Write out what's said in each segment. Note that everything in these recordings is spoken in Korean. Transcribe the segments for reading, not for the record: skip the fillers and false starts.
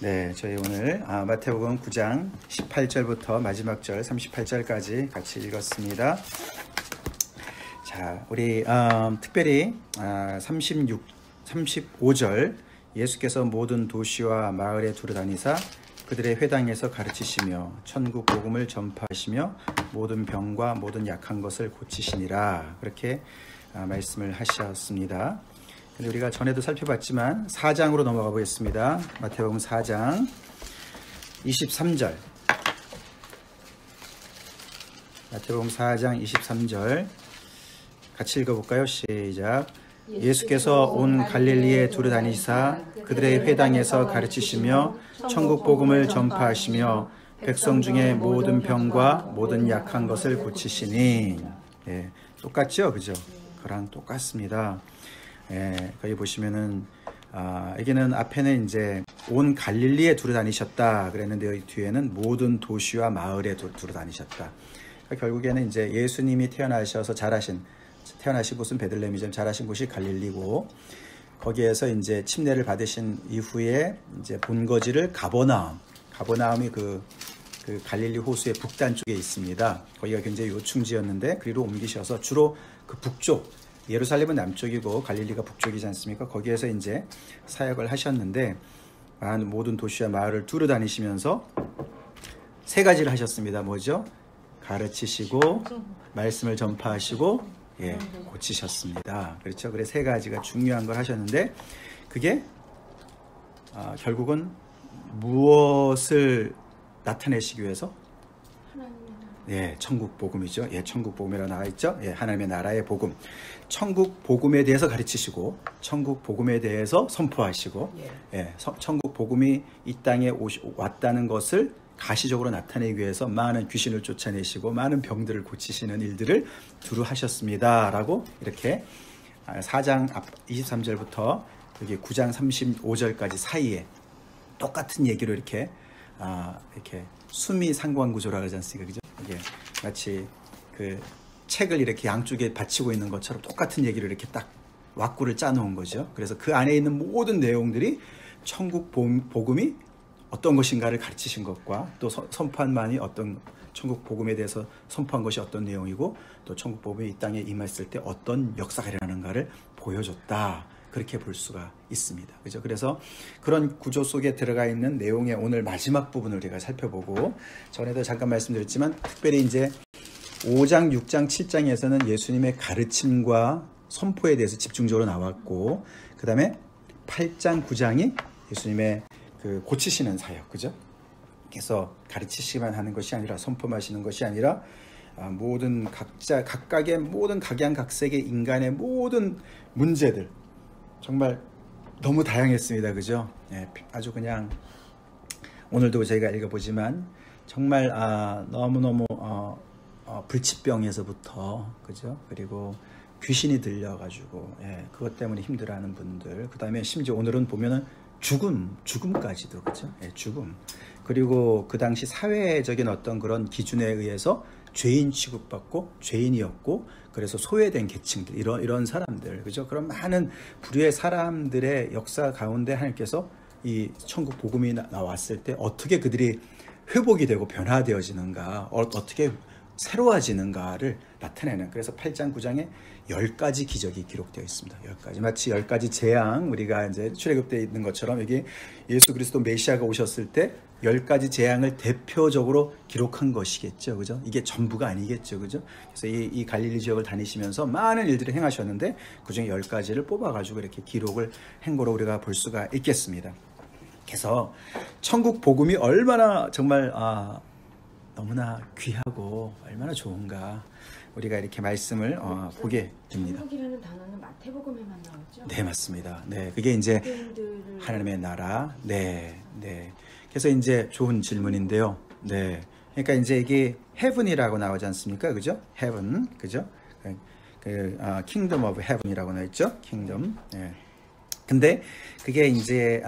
네, 저희 오늘 마태복음 9장 18절부터 마지막 절 38절까지 같이 읽었습니다. 자, 우리 특별히 35절 예수께서 모든 도시와 마을에 두루다니사 그들의 회당에서 가르치시며 천국 복음을 전파하시며 모든 병과 모든 약한 것을 고치시니라, 그렇게 말씀을 하셨습니다. 근데 우리가 전에도 살펴봤지만 4장으로 넘어가 보겠습니다. 마태복음 4장 23절. 마태복음 4장 23절 같이 읽어볼까요? 시작. 예수께서 온 갈릴리에 두루다니사 그들의 회당에서 가르치시며 천국 복음을 전파하시며 백성 중에 모든 병과 모든 약한 것을 고치시니. 예, 똑같죠, 그죠? 그랑 똑같습니다. 예, 거기 보시면은 여기는 앞에는 이제 온 갈릴리에 두루다니셨다 그랬는데 여기 뒤에는 모든 도시와 마을에 두루다니셨다. 그러니까 결국에는 이제 예수님이 태어나셔서 태어나신 곳은 베들레헴이지만 자라신 곳이 갈릴리고, 거기에서 이제 침례를 받으신 이후에 이제 본거지를 가버나움이 그 갈릴리 호수의 북단 쪽에 있습니다. 거기가 굉장히 요충지였는데 그리로 옮기셔서 주로 그 북쪽, 예루살렘은 남쪽이고 갈릴리가 북쪽이지 않습니까? 거기에서 이제 사역을 하셨는데 모든 도시와 마을을 두루다니시면서 세 가지를 하셨습니다. 뭐죠? 가르치시고 말씀을 전파하시고 고치셨습니다. 그렇죠? 그래서 세 가지가 중요한 걸 하셨는데 그게 결국은 무엇을 나타내시기 위해서? 예, 천국 복음이죠. 예, 천국 복음이라고 나와 있죠. 예, 하나님의 나라의 복음. 천국 복음에 대해서 가르치시고, 천국 복음에 대해서 선포하시고, 천국 복음이 이 땅에 왔다는 것을 가시적으로 나타내기 위해서 많은 귀신을 쫓아내시고, 많은 병들을 고치시는 일들을 두루 하셨습니다. 라고 이렇게 4장 23절부터 여기 9장 35절까지 사이에 똑같은 얘기로 이렇게 수미 상관구조라고 하지 않습니까? 그죠? 이게 마치 그 책을 이렇게 양쪽에 받치고 있는 것처럼 똑같은 얘기를 이렇게 딱 왁구를 짜놓은 거죠. 그래서 그 안에 있는 모든 내용들이 천국 복음이 어떤 것인가를 가르치신 것과 또 선포한만이 어떤 천국 복음에 대해서 선포한 것이 어떤 내용이고 또 천국 복음이 이 땅에 임했을 때 어떤 역사가 일어나는가를 보여줬다. 그렇게 볼 수가 있습니다. 그죠? 그래서 그런 구조 속에 들어가 있는 내용의 오늘 마지막 부분을 우리가 살펴보고, 전에도 잠깐 말씀드렸지만 특별히 이제 5장, 6장, 7장에서는 예수님의 가르침과 선포에 대해서 집중적으로 나왔고, 그 다음에 8장, 9장이 예수님의 그 고치시는 사역, 그죠? 그래서 가르치시기만 하는 것이 아니라 선포하시는 것이 아니라 모든 각각의 모든 각양각색의 인간의 모든 문제들, 정말 너무 다양했습니다. 그죠? 예, 아주 그냥 오늘도 저희가 읽어보지만 정말 너무너무 불치병에서부터, 그죠? 그리고 귀신이 들려가지고 그것 때문에 힘들어하는 분들, 그 다음에 심지어 오늘은 보면은 죽음까지도, 그죠? 죽음. 그리고 그 당시 사회적인 어떤 그런 기준에 의해서 죄인 취급받고 죄인이었고 그래서 소외된 계층들, 이런 사람들, 그죠? 그런 많은 부류의 사람들의 역사 가운데 하나님께서 이 천국 복음이 나왔을 때 어떻게 그들이 회복이 되고 변화되어지는가, 어떻게 새로워지는가를 나타내는, 그래서 8장 9장에 10가지 기적이 기록되어 있습니다. 10가지. 마치 10가지 재앙, 우리가 이제 출애굽되어 있는 것처럼 여기 예수 그리스도 메시아가 오셨을 때 10가지 재앙을 대표적으로 기록한 것이겠죠. 그죠? 이게 전부가 아니겠죠. 그죠? 그래서 이 갈릴리 지역을 다니시면서 많은 일들을 행하셨는데 그중에 10가지를 뽑아가지고 이렇게 기록을 한 거로 우리가 볼 수가 있겠습니다. 그래서 천국 복음이 얼마나 정말 너무나 귀하고 얼마나 좋은가 우리가 이렇게 말씀을 보게 됩니다. 천국이라는 단어는 마태복음에만 나오죠? 네, 맞습니다. 네, 그게 이제 하나님의 나라. 네. 그래서 이제 좋은 질문인데요. 네, 그러니까 이제 이게 heaven이라고 나오지 않습니까? 그죠? heaven, 그죠? kingdom of heaven이라고 나와 있죠? kingdom. 네. 근데 그게 이제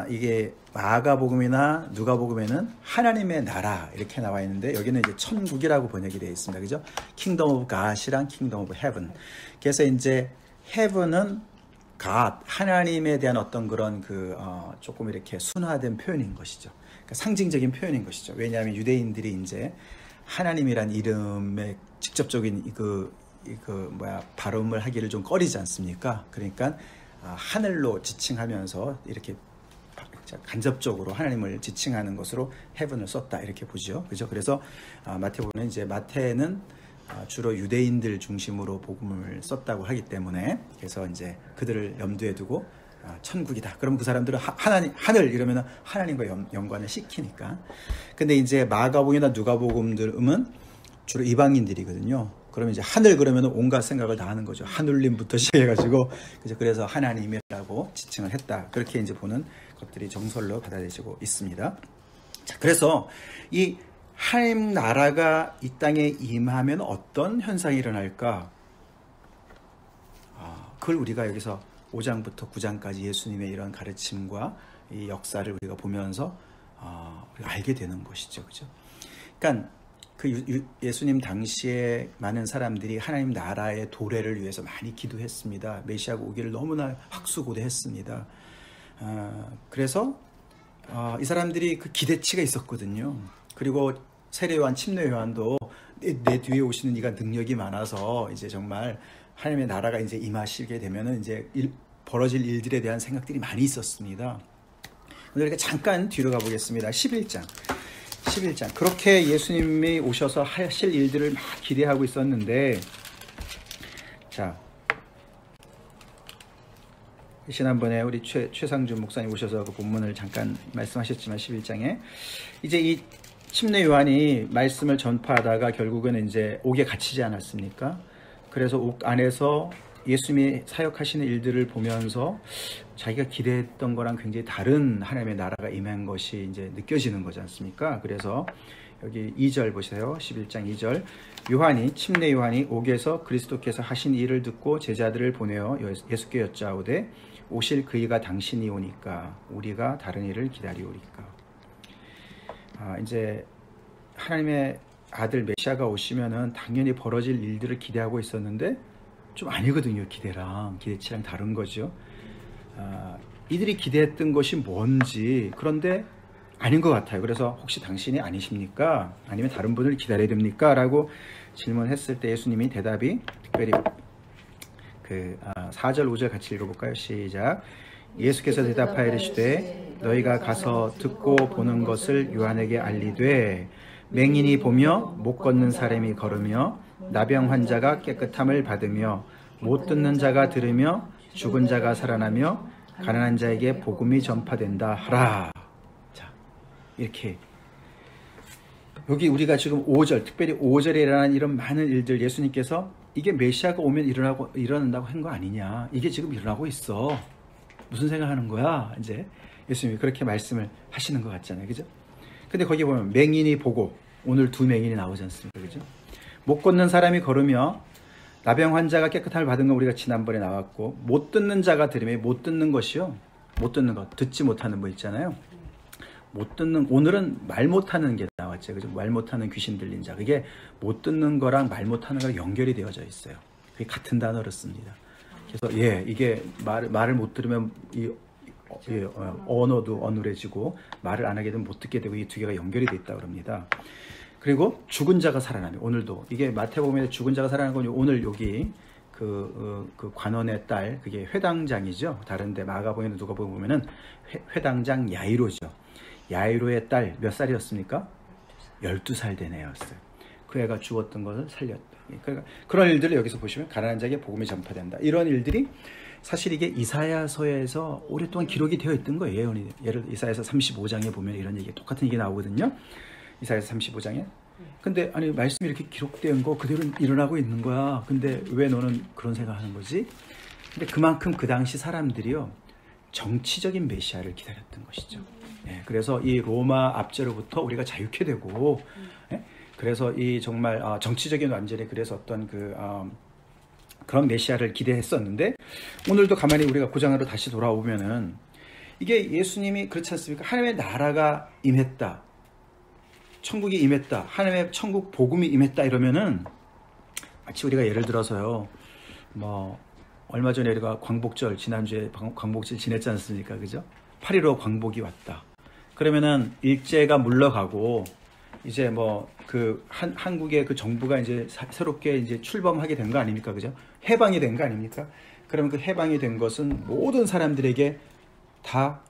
이게 마가복음이나 누가복음에는 하나님의 나라 이렇게 나와 있는데 여기는 이제 천국이라고 번역이 되어 있습니다. 그죠? Kingdom of God이랑 Kingdom of Heaven. 그래서 이제 Heaven은 God, 하나님에 대한 어떤 그런 조금 이렇게 순화된 표현인 것이죠. 그러니까 상징적인 표현인 것이죠. 왜냐하면 유대인들이 이제 하나님이란 이름에 직접적인 발음을 하기를 좀 꺼리지 않습니까? 그러니까 하늘로 지칭하면서 이렇게 간접적으로 하나님을 지칭하는 것으로 heaven을 썼다 이렇게 보죠. 그죠? 그래서 마태복음은 이제 마태는 주로 유대인들 중심으로 복음을 썼다고 하기 때문에 그래서 이제 그들을 염두에 두고 천국이다. 그럼 그 사람들은 하늘 이러면 하나님과 연관을 시키니까. 근데 이제 마가복음이나 누가복음은 주로 이방인들이거든요. 그러면 이제 하늘 그러면 온갖 생각을 다 하는 거죠. 하늘님부터 시작해가지고 그래서 하나님이라고 지칭을 했다. 그렇게 이제 보는 것들이 정설로 받아들여지고 있습니다. 자, 그래서 이 하나님 나라가 이 땅에 임하면 어떤 현상이 일어날까? 그걸 우리가 여기서 5장부터 9장까지 예수님의 이런 가르침과 이 역사를 우리가 보면서 우리가 알게 되는 것이죠. 그죠? 그러니까 예수님 당시에 많은 사람들이 하나님 나라의 도래를 위해서 많이 기도했습니다. 메시아가 오기를 너무나 확수고대했습니다. 그래서 이 사람들이 그 기대치가 있었거든요. 그리고 세례 요한, 침례 요한도 내 뒤에 오시는 이가 능력이 많아서 이제 정말 하나님의 나라가 이제 임하시게 되면은 이제 벌어질 일들에 대한 생각들이 많이 있었습니다. 우리가 잠깐 뒤로 가보겠습니다. 11장. 그렇게 예수님이 오셔서 하실 일들을 막 기대하고 있었는데, 자, 지난번에 우리 최상준 목사님 오셔서 그 본문을 잠깐 말씀하셨지만 11장에 이제 이 침례 요한이 말씀을 전파하다가 결국은 이제 옥에 갇히지 않았습니까? 그래서 옥 안에서 예수님이 사역하시는 일들을 보면서 자기가 기대했던 거랑 굉장히 다른 하나님의 나라가 임한 것이 이제 느껴지는 거지 않습니까? 그래서 여기 2절 보세요. 11장 2절. 침례 요한이 옥에서 그리스도께서 하신 일을 듣고 제자들을 보내어 예수께 여짜오되 오실 그이가 당신이 오니까 우리가 다른 일을 기다리오리까. 이제 하나님의 아들 메시아가 오시면은 당연히 벌어질 일들을 기대하고 있었는데 좀 아니거든요. 기대치랑 다른 거죠. 이들이 기대했던 것이 뭔지 그런데 아닌 것 같아요. 그래서 혹시 당신이 아니십니까? 아니면 다른 분을 기다려야 됩니까? 라고 질문했을 때 예수님이 대답이 특별히 4절 5절 같이 읽어볼까요? 시작. 예수께서 대답하여 이르시되 너희가 가서 듣고 보는 것을 요한에게 알리되 맹인이 보며 못 걷는 사람이 걸으며 나병 환자가 깨끗함을 받으며 못 듣는 자가 들으며 죽은 자가 살아나며 가난한 자에게 복음이 전파된다 하라. 자, 이렇게 여기 우리가 지금 5절, 특별히 5절에 일어난 이런 많은 일들 예수님께서 이게 메시아가 오면 일어난다고 한 거 아니냐. 이게 지금 일어나고 있어. 무슨 생각하는 거야? 이제 예수님이 그렇게 말씀을 하시는 것 같잖아요. 그죠? 근데 거기 보면 맹인이 보고 오늘 2맹인이 나오지 않습니까? 그죠? 못 걷는 사람이 걸으며 나병 환자가 깨끗함을 받은 건 우리가 지난번에 나왔고 못 듣는 자가 들으며 못 듣는 것이요. 못 듣는 것, 듣지 못하는 뭐 있잖아요. 못 듣는 오늘은 말 못하는 게 나왔죠. 그죠? 말 못하는 귀신 들린 자. 그게 못 듣는 거랑 말 못하는 거랑 연결이 되어져 있어요. 그게 같은 단어를 씁니다. 그래서 이게 말을 못 들으면 언어도 어눌해지고 말을 안 하게 되면 못 듣게 되고 이 두 개가 연결이 돼 있다고 합니다. 그리고 죽은 자가 살아나면 오늘도 이게 마태복음에 죽은 자가 살아나는 건 오늘 여기 그 관원의 딸 그게 회당장이죠. 다른데 마가복음에 누가 보면은 회당장 야이로죠. 야이로의 딸 몇 살이었습니까? 12살 된 애였어요. 그 애가 죽었던 것을 살렸다. 그러니까 그런 일들을 여기서 보시면 가난한 자에게 복음이 전파된다. 이런 일들이 사실 이게 이사야서에서 오랫동안 기록이 되어 있던 거예요. 예를 들어 이사야서 35장에 보면 이런 얘기 똑같은 얘기 나오거든요. 이사야서 35장에. 근데 아니 말씀이 이렇게 기록된 거 그대로 일어나고 있는 거야. 근데 왜 너는 그런 생각하는 거지? 근데 그만큼 그 당시 사람들이요 정치적인 메시아를 기다렸던 것이죠. 그래서 이 로마 압제로부터 우리가 자유케 되고, 그래서 이 정말 정치적인 완전히 그래서 어떤 그런 메시아를 기대했었는데 오늘도 가만히 우리가 고장으로 다시 돌아오면은 이게 예수님이 그렇지 않습니까? 하나님의 나라가 임했다. 천국이 임했다. 하나님의 천국 복음이 임했다 이러면은 마치 우리가 예를 들어서요. 얼마 전에 우리가 광복절, 지난주에 광복절 지냈지 않습니까? 그죠? 8.15 광복이 왔다. 그러면은 일제가 물러가고 이제 뭐 한국의 그 정부가 이제 새롭게 이제 출범하게 된 거 아닙니까? 그죠? 해방이 된 거 아닙니까? 그러면 그 해방이 된 것은 모든 사람들에게 다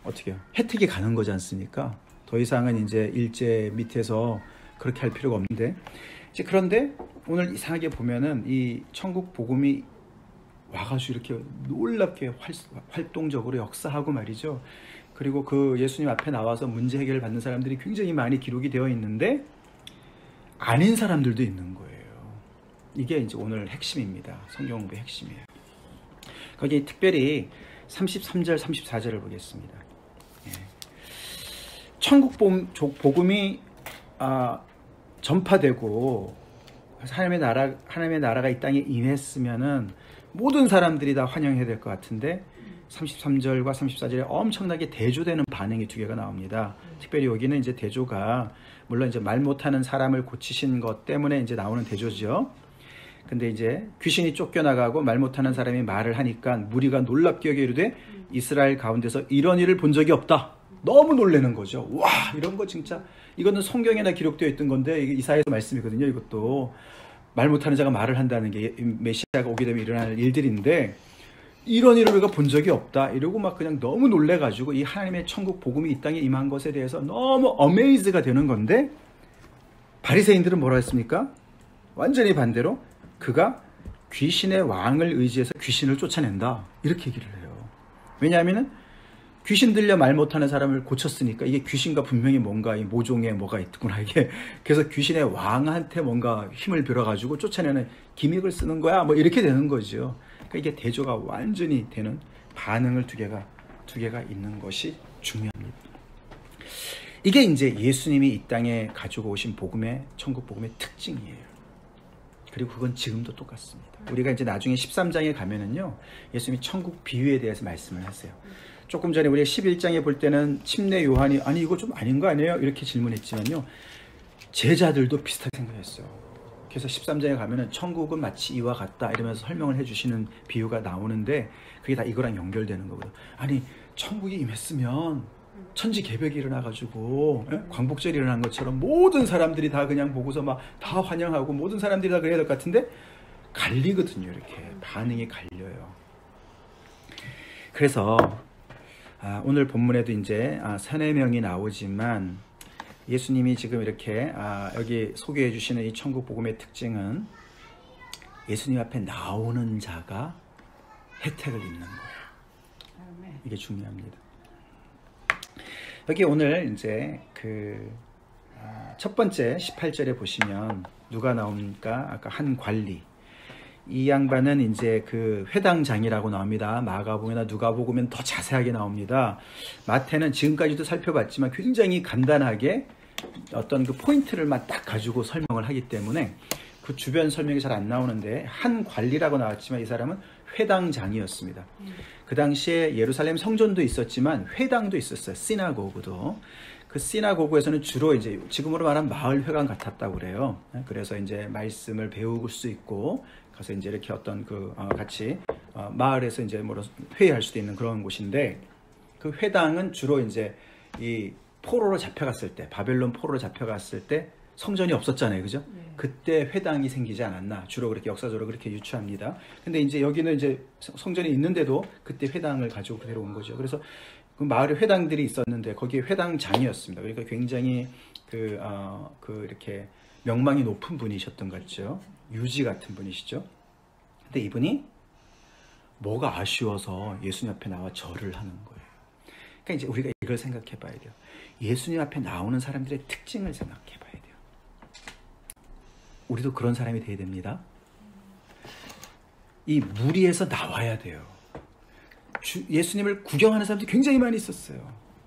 어떻게 해요? 혜택이 가는 거지 않습니까? 더 이상은 이제 일제 밑에서 그렇게 할 필요가 없는데, 이제 그런데 오늘 이상하게 보면은 이 천국 복음이 와가지고 이렇게 놀랍게 활동적으로 역사하고 말이죠. 그리고 그 예수님 앞에 나와서 문제 해결을 받는 사람들이 굉장히 많이 기록이 되어 있는데 아닌 사람들도 있는 거예요. 이게 이제 오늘 핵심입니다. 성경 공부의 핵심이에요. 거기 특별히 33절, 34절을 보겠습니다. 천국 복음이 전파되고 하나님의 나라가 이 땅에 임했으면은 모든 사람들이 다 환영해야 될 것 같은데 33절과 34절에 엄청나게 대조되는 반응이 두 개가 나옵니다. 특별히 여기는 이제 대조가 물론 이제 말 못하는 사람을 고치신 것 때문에 이제 나오는 대조죠. 근데 이제 귀신이 쫓겨나가고 말 못하는 사람이 말을 하니까 무리가 놀랍게 여겨 이르되 이스라엘 가운데서 이런 일을 본 적이 없다. 너무 놀라는 거죠. 와, 이런 거 진짜 이거는 성경에나 기록되어 있던 건데 이게 이사야서 말씀이거든요. 이것도 말 못하는 자가 말을 한다는 게 메시아가 오게 되면 일어날 일들인데 이런 일을 우리가 본 적이 없다. 이러고 막 그냥 너무 놀래가지고 이 하나님의 천국 복음이 이 땅에 임한 것에 대해서 너무 어메이즈가 되는 건데 바리새인들은 뭐라 했습니까? 완전히 반대로 그가 귀신의 왕을 의지해서 귀신을 쫓아낸다. 이렇게 얘기를 해요. 왜냐하면은 귀신 들려 말 못하는 사람을 고쳤으니까 이게 귀신과 분명히 뭔가 이 모종에 뭐가 있구나 이게. 그래서 귀신의 왕한테 뭔가 힘을 빌어가지고 쫓아내는 기믹을 쓰는 거야 뭐 이렇게 되는 거죠. 그러니까 이게 대조가 완전히 되는 반응을 두 개가 있는 것이 중요합니다. 이게 이제 예수님이 이 땅에 가지고 오신 복음의 천국 복음의 특징이에요. 그리고 그건 지금도 똑같습니다. 우리가 이제 나중에 13장에 가면은요 예수님이 천국 비유에 대해서 말씀을 하세요. 조금 전에 우리 11장에 볼 때는 침례 요한이 아니 이거 좀 아닌 거 아니에요? 이렇게 질문했지만요 제자들도 비슷하게 생각했어요. 그래서 13장에 가면은 천국은 마치 이와 같다 이러면서 설명을 해주시는 비유가 나오는데 그게 다 이거랑 연결되는 거거든요. 아니 천국이 임했으면 천지개벽이 일어나가지고 광복절이 일어난 것처럼 모든 사람들이 다 그냥 보고서 막 다 환영하고 모든 사람들이 다 그래야 될 것 같은데 갈리거든요. 이렇게 반응이 갈려요. 그래서 오늘 본문에도 이제 3-4명이 나오지만 예수님이 지금 이렇게 여기 소개해 주시는 이 천국 복음의 특징은 예수님 앞에 나오는 자가 혜택을 입는 거예요. 이게 중요합니다. 여기 오늘 이제 첫 번째 18절에 보시면 누가 나옵니까? 아까 한 관리. 이 양반은 이제 그 회당장이라고 나옵니다. 마가복음이나 누가복음은 더 자세하게 나옵니다. 마태는 지금까지도 살펴봤지만 굉장히 간단하게 어떤 그 포인트를만 딱 가지고 설명을 하기 때문에 그 주변 설명이 잘 안 나오는데 한 관리라고 나왔지만 이 사람은 회당장이었습니다. 그 당시에 예루살렘 성전도 있었지만 회당도 있었어요. 시나고그도. 그 시나고그에서는 주로 이제 지금으로 말하면 마을 회관 같았다고 그래요. 그래서 이제 말씀을 배울 수 있고 가서 이제 이렇게 어떤 같이 마을에서 이제 회의할 수도 있는 그런 곳인데 그 회당은 주로 이제 이 포로로 잡혀갔을 때 바벨론 포로로 잡혀갔을 때 성전이 없었잖아요. 그죠? 네. 그때 회당이 생기지 않았나. 주로 그렇게 역사적으로 그렇게 유추합니다. 근데 이제 여기는 이제 성전이 있는데도 그때 회당을 가지고 그대로 온 거죠. 그래서 그 마을에 회당들이 있었는데 거기에 회당장이었습니다. 그러니까 굉장히 이렇게 명망이 높은 분이셨던 것 같죠. 유지 같은 분이시죠. 근데 이분이 뭐가 아쉬워서 예수님 앞에 나와 절을 하는 거예요. 그러니까 이제 우리가 이걸 생각해 봐야 돼요. 예수님 앞에 나오는 사람들의 특징을 생각해 봐야 돼요. 우리도 그런 사람이 돼야 됩니다. 이 무리에서 나와야 돼요. 예수님을 구경하는 사람들이 굉장히 많이 있었어요.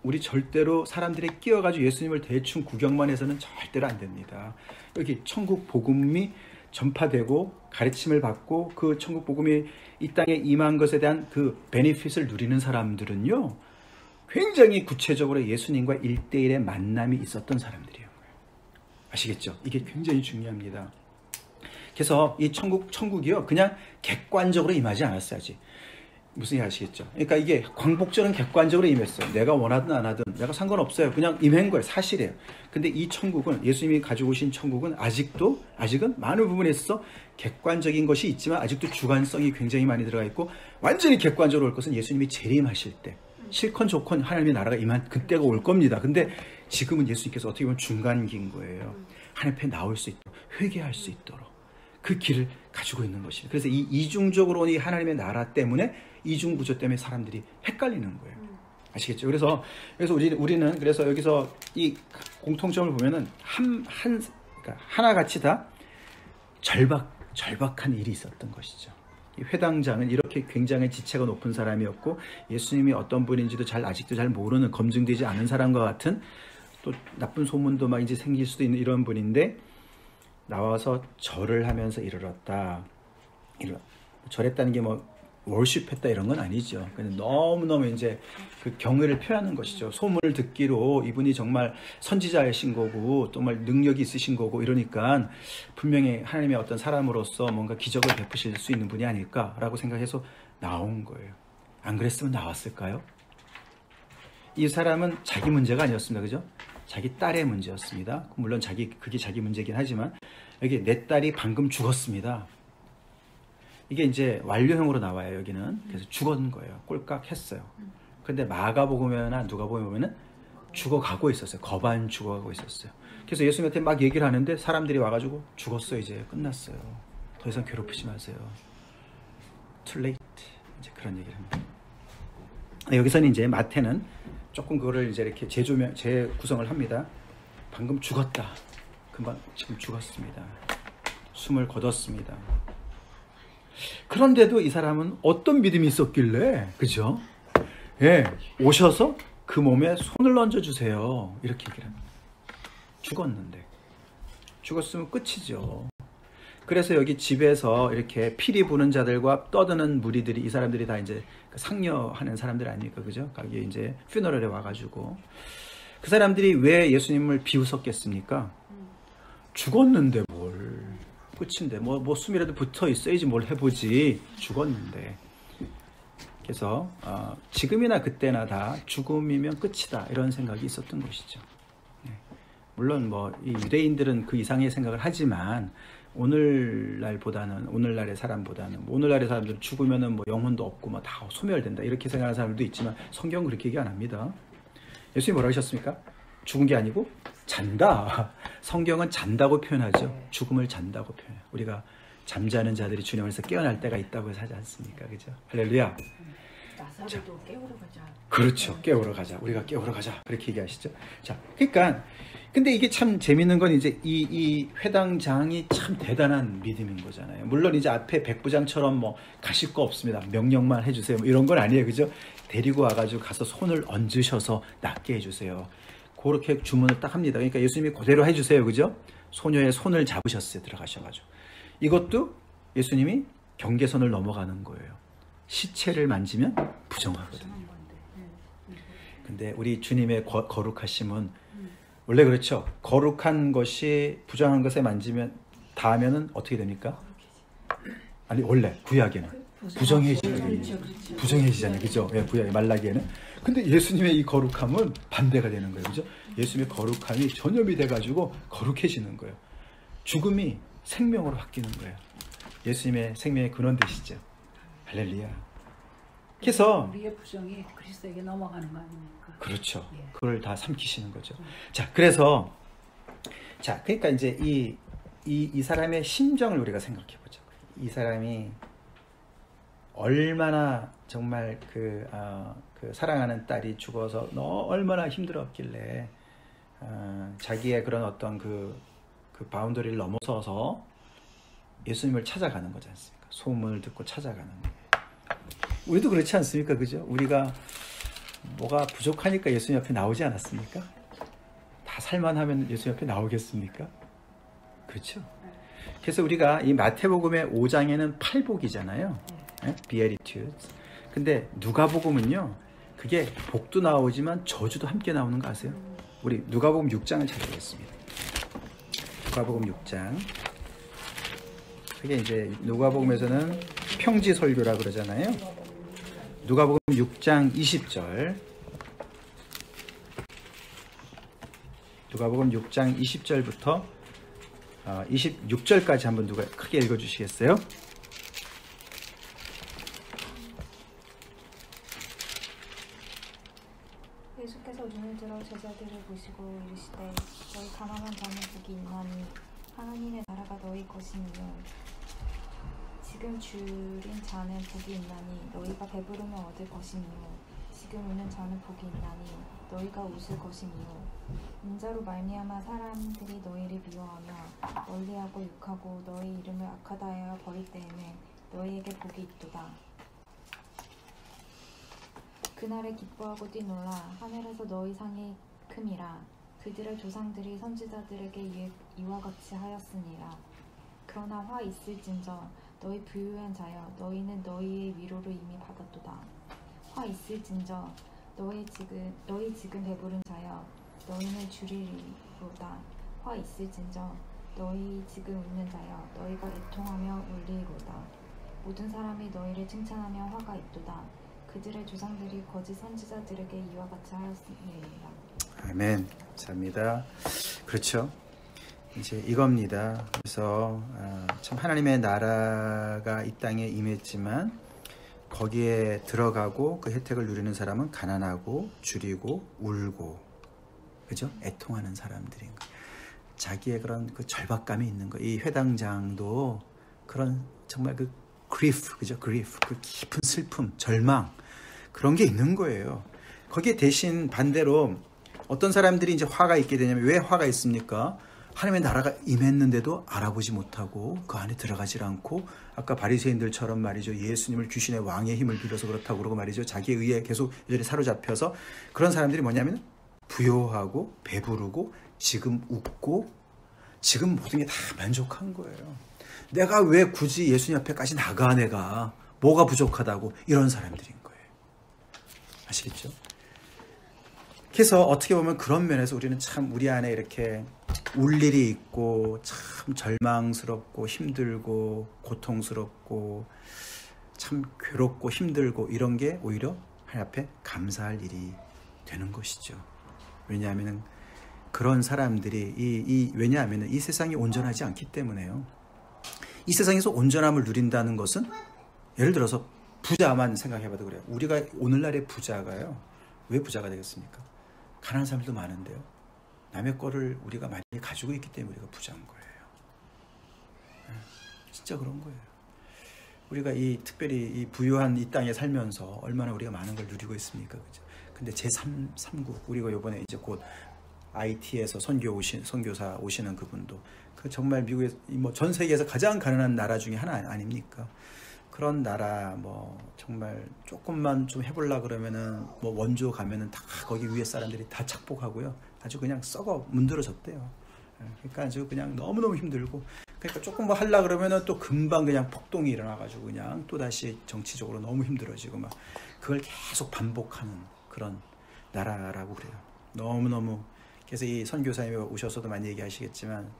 우리 절대로 사람들에 끼어가지고 예수님을 대충 구경만 해서는 절대로 안 됩니다. 여기 천국 복음이 전파되고 가르침을 받고 그 천국 복음이 이 땅에 임한 것에 대한 그 베네핏을 누리는 사람들은요 굉장히 구체적으로 예수님과 1대1의 만남이 있었던 사람들이에요. 아시겠죠? 이게 굉장히 중요합니다. 그래서 이 천국이요 그냥 객관적으로 임하지 않았어야지. 무슨 얘기 아시겠죠? 그러니까 이게 광복절은 객관적으로 임했어요. 내가 원하든 안 하든 내가 상관없어요. 그냥 임한 거예요. 사실이에요. 근데 이 천국은, 예수님이 가지고 오신 천국은 아직은 많은 부분에 있어서 객관적인 것이 있지만 아직도 주관성이 굉장히 많이 들어가 있고, 완전히 객관적으로 올 것은 예수님이 재림하실 때, 실컷 좋건 하나님의 나라가 임한 그때가 올 겁니다. 근데 지금은 예수님께서 어떻게 보면 중간기인 거예요. 하나님 앞에 나올 수 있도록, 회개할 수 있도록 그 길을 가지고 있는 것입니다. 그래서 이 이중적으로 이 하나님의 나라 때문에, 이중 구조 때문에 사람들이 헷갈리는 거예요. 아시겠죠? 그래서 우리는 그래서 여기서 이 공통점을 보면은 그러니까 하나같이 다 절박한 일이 있었던 것이죠. 이 회당장은 이렇게 굉장히 지체가 높은 사람이었고, 예수님이 어떤 분인지도 아직도 잘 모르는, 검증되지 않은 사람과 같은, 또 나쁜 소문도 막 이제 생길 수도 있는 이런 분인데, 나와서 절을 하면서 이르렀다. 절했다는 게 뭐 월십했다 이런 건 아니죠. 너무너무 이제 그 경외를 표하는 것이죠. 소문을 듣기로 이분이 정말 선지자이신 거고 정말 능력이 있으신 거고 이러니까 분명히 하나님의 어떤 사람으로서 뭔가 기적을 베푸실 수 있는 분이 아닐까라고 생각해서 나온 거예요. 안 그랬으면 나왔을까요? 이 사람은 자기 문제가 아니었습니다. 그죠? 자기 딸의 문제였습니다. 물론 그게 자기 문제긴 하지만, 여기 내 딸이 방금 죽었습니다. 이게 이제 완료형으로 나와요, 여기는. 그래서 죽은 거예요. 꼴깍 했어요. 근데 마가복음이나 누가복음에는 죽어가고 있었어요. 거반 죽어가고 있었어요. 그래서 예수님한테 막 얘기를 하는데 사람들이 와가지고 죽었어, 이제 끝났어요. 더 이상 괴롭히지 마세요. Too late. 이제 그런 얘기를 합니다. 여기서는 이제 마태는 조금 그거를 이제 이렇게 재구성을 합니다. 방금 죽었다. 금방 지금 죽었습니다. 숨을 거뒀습니다. 그런데도 이 사람은 어떤 믿음이 있었길래, 그죠? 예, 오셔서 그 몸에 손을 얹어주세요. 이렇게 얘기를 합니다. 죽었으면 끝이죠. 그래서 여기 집에서 이렇게 피리 부는 자들과 떠드는 무리들이, 이 사람들이 다 이제 상려하는 사람들 아닙니까? 그죠? 거기 이제 퓨너럴에 와가지고. 그 사람들이 왜 예수님을 비웃었겠습니까? 죽었는데 뭘. 끝인데 뭐 숨이라도 붙어 있어야지 뭘 해보지. 죽었는데. 그래서 지금이나 그때나 다 죽음이면 끝이다 이런 생각이 있었던 것이죠. 네. 물론 뭐 이 유대인들은 그 이상의 생각을 하지만 오늘날의 사람보다는 오늘날의 사람들은 죽으면은 뭐 영혼도 없고 뭐 다 소멸된다 이렇게 생각하는 사람들도 있지만, 성경은 그렇게 얘기 안 합니다. 예수님이 뭐라고 하셨습니까? 죽은 게 아니고 잔다. 성경은 잔다고 표현하죠. 죽음을 잔다고 표현해요. 우리가 잠자는 자들이 주님 안에서 깨어날 때가 있다고 하지 않습니까? 그죠? 할렐루야. 나사로도 깨우러 가자. 그렇죠. 깨우러 가자. 우리가 깨우러 가자. 그렇게 얘기하시죠. 자, 그러니까 근데 이게 참 재밌는 건 이제 이 회당장이 참 대단한 믿음인 거잖아요. 물론 이제 앞에 백부장처럼 뭐 가실 거 없습니다. 명령만 해주세요. 뭐 이런 건 아니에요. 그죠? 데리고 와가지고 가서 손을 얹으셔서 낫게 해주세요. 그렇게 주문을 딱 합니다. 그러니까 예수님이 그대로 해주세요. 그죠? 소녀의 손을 잡으셨어요. 들어가셔가지고. 이것도 예수님이 경계선을 넘어가는 거예요. 시체를 만지면 부정하거든요. 근데 우리 주님의 거룩하심은 원래 그렇죠. 거룩한 것이 부정한 것에 만지면 닿으면은 어떻게 됩니까? 아니 원래 구약에는 부정해지잖아요. 그죠? 예, 구약의 말라기에는. 근데 예수님의 이 거룩함은 반대가 되는 거예요. 그죠? 예수님의 거룩함이 전염이 돼가지고 거룩해지는 거예요. 죽음이 생명으로 바뀌는 거예요. 예수님의 생명의 근원 되시죠. 할렐루야. 그래서 우리의 부정이 그리스도에게 넘어가는 거 아닙니까? 그렇죠. 예. 그걸 다 삼키시는 거죠. 자, 그래서 그러니까 이제 이 사람의 심정을 우리가 생각해 보죠. 이 사람이 얼마나 정말 그 사랑하는 딸이 죽어서 얼마나 힘들었길래 자기의 그런 어떤 그 바운더리를 넘어서서 예수님을 찾아가는 거지 않습니까? 소문을 듣고 찾아가는 거예요. 우리도 그렇지 않습니까? 그죠? 우리가 뭐가 부족하니까 예수님 앞에 나오지 않았습니까? 다 살만하면 예수님 앞에 나오겠습니까? 그렇죠? 그래서 우리가 이 마태복음의 5장에는 팔복이잖아요. 네? Beatitudes. 근데 누가복음은요, 그게 복도 나오지만 저주도 함께 나오는 거 아세요? 우리 누가복음 6장을 찾아보겠습니다. 누가복음 6장. 그게 이제 누가복음에서는 평지 설교라 그러잖아요. 누가복음 6장 20절. 누가복음 6장 20절부터 26절까지 한번 누가 크게 읽어 주시겠어요? 예수께서 눈을 들어 제자들을 보시고 이르시되 너희 가난한 자는 복이 있나니 하나님의 나라가 너희 것이니요 지금 줄인 자는 복이 있나니 너희가 배부르면 얻을 것이니요 지금 우는 자는 복이 있나니 너희가 웃을 것이니요 인자로 말미암아 사람들이 너희를 미워하며 멀리하고 욕하고 너희 이름을 악하다 하여 버릴 때에는 너희에게 복이 있도다. 그날에 기뻐하고 뛰놀라 하늘에서 너희 상이 큼이라 그들의 조상들이 선지자들에게 이와 같이 하였으니라. 그러나 화 있을진저 너희 부유한 자여 너희는 너희의 위로를 이미 받았도다. 화 있을진저 너희 지금 배부른 자여 너희는 주리로다. 화 있을진저 너희 지금 웃는 자여 너희가 애통하며 울리로다. 모든 사람이 너희를 칭찬하며 화가 있도다. 그들의 조상들이 거짓 선지자들에게 이와 같이 하였으니라. 아멘. 감사합니다. 그렇죠. 이제 이겁니다. 그래서 참 하나님의 나라가 이 땅에 임했지만 거기에 들어가고 그 혜택을 누리는 사람은 가난하고 줄이고 울고, 그죠? 애통하는 사람들인 거. 자기의 그런 그 절박감이 있는 거. 이 회당장도 그런 정말 그 grief, 그죠? grief, 그 깊은 슬픔, 절망, 그런 게 있는 거예요. 거기에 대신 반대로 어떤 사람들이 이제 화가 있게 되냐면, 왜 화가 있습니까? 하나님의 나라가 임했는데도 알아보지 못하고 그 안에 들어가질 않고, 아까 바리새인들처럼 말이죠, 예수님을 귀신의 왕의 힘을 빌어서 그렇다고 그러고 말이죠, 자기에 의해 계속 여전히 사로잡혀서, 그런 사람들이 뭐냐면 부요하고 배부르고 지금 웃고 지금 모든 게 다 만족한 거예요. 내가 왜 굳이 예수님 앞에까지 나가, 내가 뭐가 부족하다고, 이런 사람들인 거예요. 아시겠죠? 그래서 어떻게 보면 그런 면에서 우리는 참 우리 안에 이렇게 울 일이 있고 참 절망스럽고 힘들고 고통스럽고 참 괴롭고 힘들고 이런 게 오히려 하나님 앞에 감사할 일이 되는 것이죠. 왜냐하면 그런 사람들이 왜냐하면 이 세상이 온전하지 않기 때문에요. 이 세상에서 온전함을 누린다는 것은, 예를 들어서 부자만 생각해봐도 그래요. 우리가 오늘날의 부자가요, 왜 부자가 되겠습니까? 가난한 사람들도 많은데요, 남의 거를 우리가 많이 가지고 있기 때문에 우리가 부자인 거예요. 진짜 그런 거예요. 우리가 특별히 이 부유한 이 땅에 살면서 얼마나 우리가 많은 걸 누리고 있습니까? 그죠? 근데 제3국, 우리가 이번에 이제 곧 IT에서 선교사 오시는 그분도, 그 정말 미국에 전 세계에서 가장 가난한 나라 중에 하나 아닙니까? 그런 나라 정말 조금만 좀 해보려 그러면은 원조 가면은 다 거기 위에 사람들이 다 착복하고요, 아주 그냥 썩어 문드러졌대요. 그러니까 아주 그냥 너무너무 힘들고, 그러니까 조금 하려 그러면은 또 금방 그냥 폭동이 일어나가지고 그냥 또 다시 정치적으로 너무 힘들어지고 막 그걸 계속 반복하는 그런 나라라고 그래요. 너무너무. 그래서 이 선교사님이 오셔서도 많이 얘기하시겠지만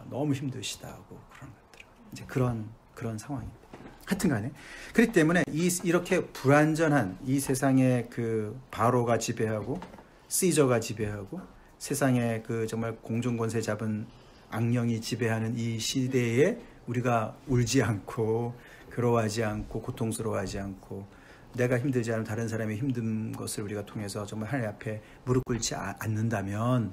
너무 힘드시다고 그런 것들, 이제 그런 상황입니다. 하여튼간에 그렇기 때문에 이렇게 불완전한 이 세상에 그 바로가 지배하고 시저가 지배하고 세상에 그 정말 공중권세 잡은 악령이 지배하는 이 시대에 우리가 울지 않고 괴로워하지 않고 고통스러워하지 않고 내가 힘들지 않은 다른 사람의 힘든 것을 우리가 통해서 정말 하나님 앞에 무릎 꿇지 않는다면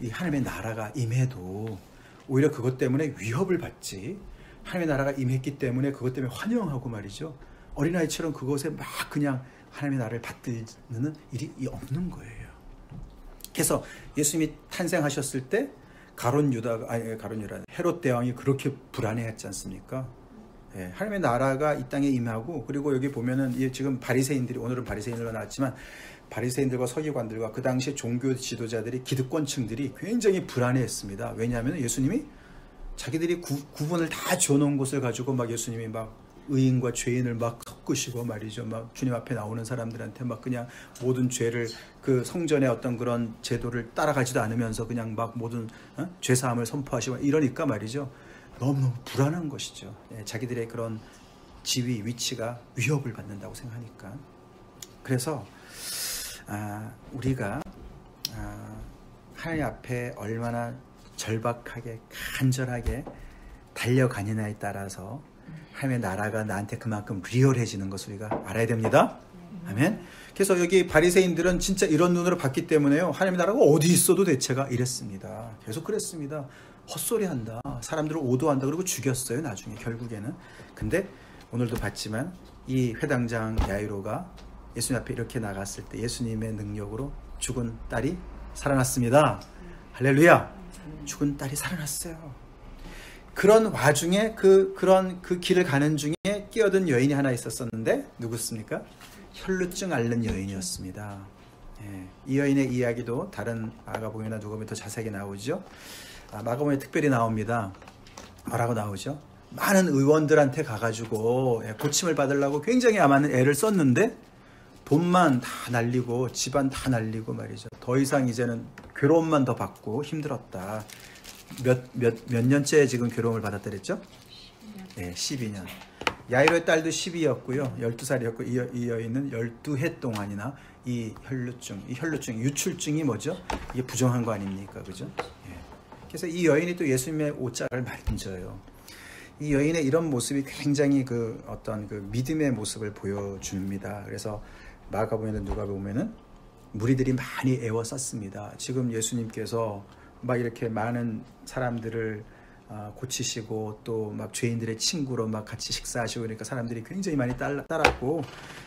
이 하나님의 나라가 임해도 오히려 그것 때문에 위협을 받지, 하나님의 나라가 임했기 때문에 그것 때문에 환영하고 말이죠, 어린아이처럼 그것에 막 그냥 하나님의 나라를 받드는 일이 없는 거예요. 그래서 예수님이 탄생하셨을 때 헤롯 대왕이 그렇게 불안해했지 않습니까? 예, 하나님의 나라가 이 땅에 임하고, 그리고 여기 보면은 지금 바리새인들이, 오늘은 바리새인으로 나왔지만 바리새인들과 서기관들과 그 당시 종교 지도자들이, 기득권층들이 굉장히 불안해했습니다. 왜냐하면 예수님이 자기들이 구분을 다 지어놓은 것을 가지고 막 예수님이 막 의인과 죄인을 막 섞으시고 말이죠, 막 주님 앞에 나오는 사람들한테 막 그냥 모든 죄를, 그 성전의 어떤 그런 제도를 따라가지도 않으면서 그냥 막 모든 죄사함을 선포하시고 이러니까 말이죠, 너무너무 불안한 것이죠. 자기들의 그런 지위, 위치가 위협을 받는다고 생각하니까. 그래서 우리가 하나님 앞에 얼마나 절박하게 간절하게 달려가느냐에 따라서 하나님의 나라가 나한테 그만큼 리얼해지는 것을 우리가 알아야 됩니다. 아멘. 그래서 여기 바리새인들은 진짜 이런 눈으로 봤기 때문에요. 하나님의 나라가 어디 있어도 대체가 이랬습니다. 계속 그랬습니다. 헛소리한다. 사람들을 오도한다. 그리고 죽였어요. 나중에 결국에는. 근데 오늘도 봤지만 이 회당장 야이로가 예수님 앞에 이렇게 나갔을 때 예수님의 능력으로 죽은 딸이 살아났습니다. 할렐루야. 죽은 딸이 살아났어요. 그런 와중에 그 길을 가는 중에 끼어든 여인이 하나 있었었는데 누구였습니까? 혈루증 앓는 여인이었습니다. 이 여인의 이야기도 다른 마가복음이나 누가복음에 더 자세하게 나오죠. 마가복음에 특별히 나옵니다. 뭐라고 나오죠? 많은 의원들한테 가가지고 고침을 받으려고 굉장히 많은 애를 썼는데 돈만 다 날리고 집안 다 날리고 말이죠. 더 이상 이제는 괴로움만 더 받고 힘들었다. 몇 년째 지금 괴로움을 받았다 그랬죠? 12년. 12년. 야이로의 딸도 12였고요. 12살이었고 이 여인은 12해 동안이나 이 혈루증, 유출증이 뭐죠? 이게 부정한 거 아닙니까? 그죠? 그래서 이 여인이 또 예수님의 옷자락을 만져요. 이 여인의 이런 모습이 굉장히 어떤 믿음의 모습을 보여줍니다. 그래서 마가복음에는 누가복음에는 무리들이 많이 애워쌌습니다. 지금 예수님께서 막 이렇게 많은 사람들을 고치시고 또 막 죄인들의 친구로 막 같이 식사하시고 그러니까 사람들이 굉장히 많이 따랐고,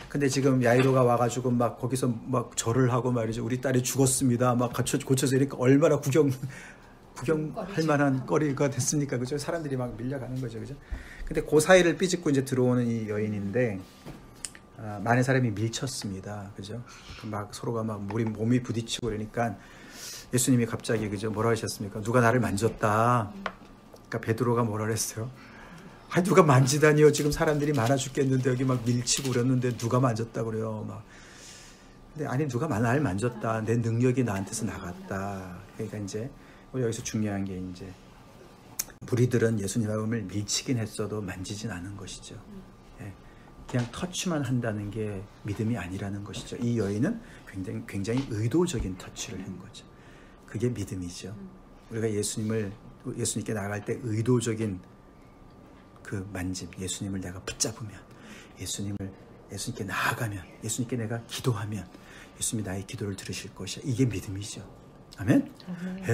근데 지금 야이로가 와가지고 막 거기서 막 절을 하고 말이죠. 우리 딸이 죽었습니다. 막 고쳐서 이러니까 얼마나 구경할 만한 거리가 됐습니까? 그죠? 사람들이 막 밀려가는 거죠. 그죠? 근데 그 사이를 삐집고 이제 들어오는 이 여인인데, 많은 사람이 밀쳤습니다. 그죠? 막 서로가 막 몸이 부딪히고 그러니까 예수님이 갑자기 그죠? 뭐라 하셨습니까? 누가 나를 만졌다. 그러니까 베드로가 뭐라 그랬어요? 아니, 누가 만지다니요? 지금 사람들이 많아 죽겠는데 여기 막 밀치고 그랬는데 누가 만졌다 그래요? 막. 근데 아니, 누가 나를 만졌다. 내 능력이 나한테서 나갔다. 그러니까 이제 우리 여기서 중요한 게 이제 무리들은 예수님의 몸을 밀치긴 했어도 만지진 않은 것이죠. 그냥 터치만 한다는 게 믿음이 아니라는 것이죠. 이 여인은 굉장히 의도적인 터치를 한 거죠. 그게 믿음이죠. 우리가 예수님께 나아갈 때 의도적인 그 만짐, 예수님을 내가 붙잡으면, 예수님께 나아가면, 예수님께 내가 기도하면 예수님이 나의 기도를 들으실 것이야. 이게 믿음이죠. 아멘?